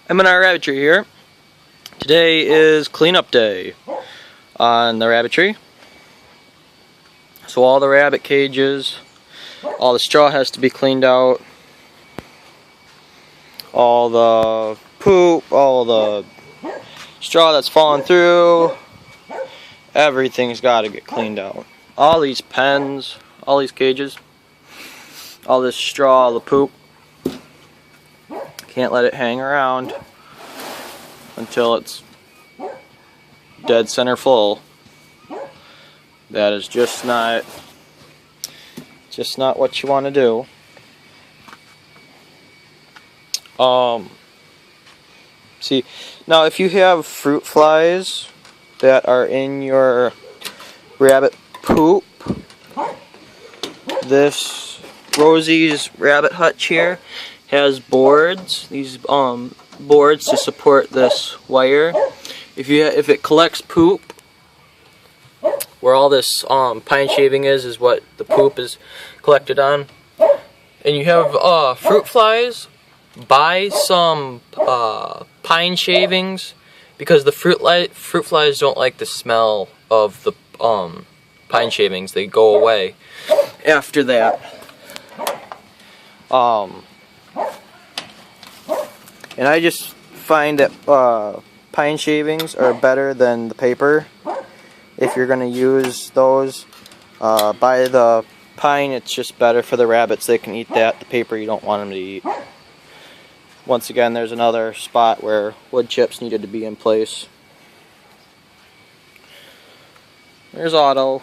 M&R Rabbitry here. Today is cleanup day on the rabbitry. So all the rabbit cages, all the straw has to be cleaned out. All the poop, all the straw that's fallen through, everything's got to get cleaned out. All these pens, all these cages, all this straw, all the poop. Can't let it hang around until it's dead center full. That is just not what you want to do. See, now if you have fruit flies that are in your rabbit poop, this Rosie's Rabbit Hutch here has boards, these boards to support this wire. If it collects poop, where all this pine shaving is what the poop is collected on, and you have fruit flies, buy some pine shavings, because the fruit flies don't like the smell of the pine shavings. They go away after that. And I just find that pine shavings are better than the paper. If you're going to use those, buy the pine. It's just better for the rabbits. They can eat that. The paper you don't want them to eat. Once again, there's another spot where wood chips needed to be in place. There's Otto.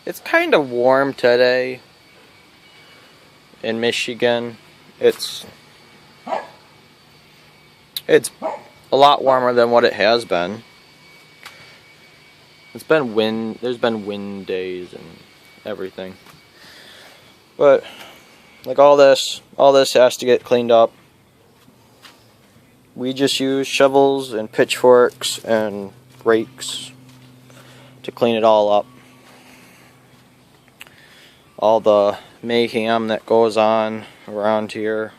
It's kind of warm today in Michigan. It's a lot warmer than what it has been. There's been wind days and everything. But like all this has to get cleaned up. We just use shovels and pitchforks and rakes to clean it all up. All the mayhem that goes on around here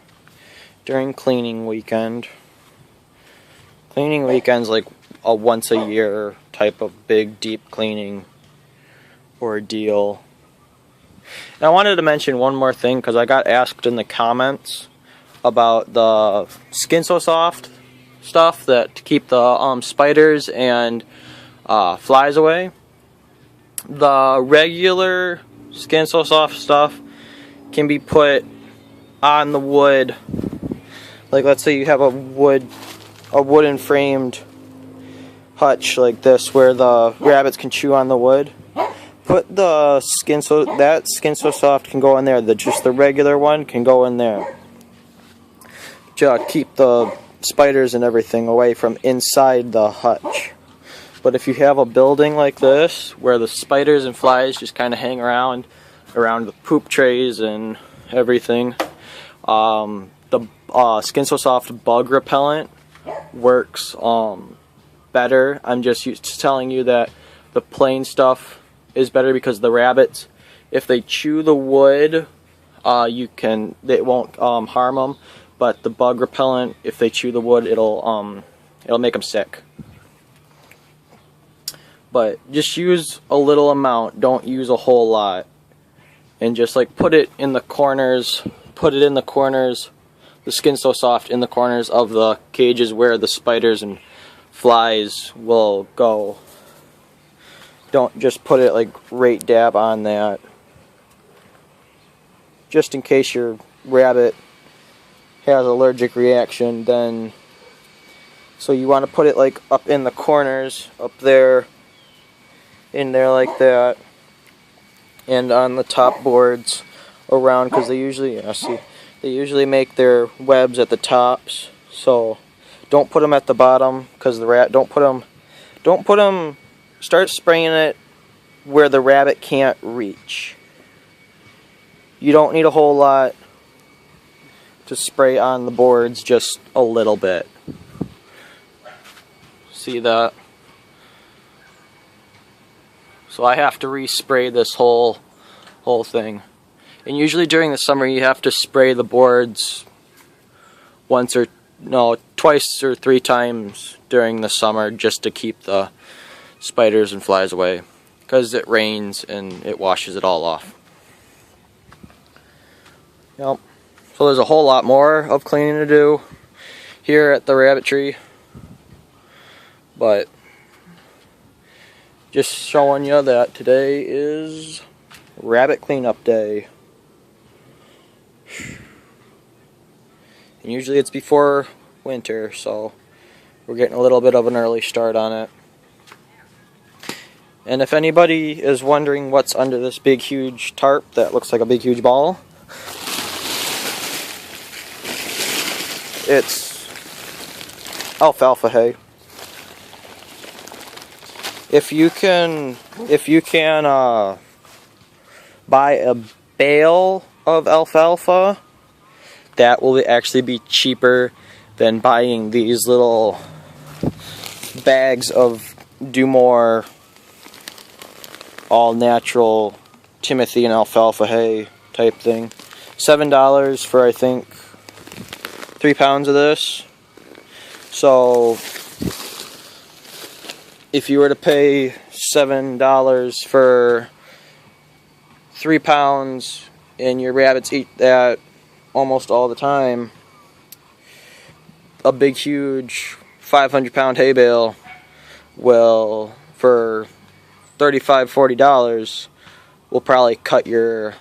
during cleaning weekend. Cleaning weekend's like a once a year type of big deep cleaning ordeal. And I wanted to mention one more thing, because I got asked in the comments about the Skin So Soft stuff that to keep the spiders and flies away. The regular Skin So Soft stuff can be put on the wood. Like, let's say you have a wooden framed hutch like this where the rabbits can chew on the wood. Put the Skin So Soft can go in there. Just the regular one can go in there. To keep the spiders and everything away from inside the hutch. But if you have a building like this where the spiders and flies just kind of hang around the poop trays and everything, the Skin So Soft bug repellent works better. I'm just telling you that the plain stuff is better, because the rabbits, if they chew the wood, it won't harm them. But the bug repellent, if they chew the wood, it'll make them sick. But just use a little amount. Don't use a whole lot. And just like put it in the corners. Put it in the corners. The Skin So Soft in the corners of the cages where the spiders and flies will go. Don't just put it like right dab on that. Just in case your rabbit has allergic reaction, then so you want to put it like up in the corners, up there, in there like that, and on the top boards around, because they usually make their webs at the tops. So don't put them at the bottom, because don't put them. Start spraying it where the rabbit can't reach. You don't need a whole lot to spray on the boards, just a little bit. See that? So I have to respray this whole thing. And usually during the summer you have to spray the boards twice or three times during the summer, just to keep the spiders and flies away, because it rains and it washes it all off. Yep. So there's a whole lot more of cleaning to do here at the rabbit tree, but just showing you that today is rabbit cleanup day. And usually it's before winter, so we're getting a little bit of an early start on it. And if anybody is wondering what's under this big huge tarp that looks like a big huge ball, it's alfalfa hay. If you can buy a bale of alfalfa, that will actually be cheaper than buying these little bags of Dumore all natural Timothy and alfalfa hay type thing. $7 for, I think, 3 pounds of this. So if you were to pay $7 for 3 pounds and your rabbits eat that almost all the time, a big huge 500-pound hay bale will, for $35–40, will probably cut your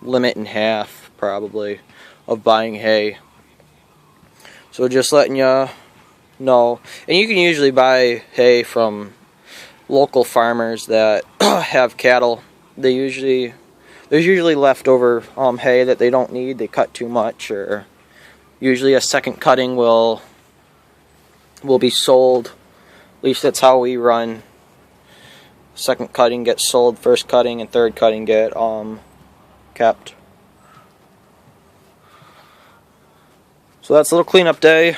limit in half, probably, of buying hay. So just letting you know. And you can usually buy hay from local farmers that have cattle. There's usually leftover hay that they don't need. They cut too much, or usually a second cutting will be sold. At least that's how we run. Second cutting gets sold, first cutting and third cutting get kept. So that's a little cleanup day.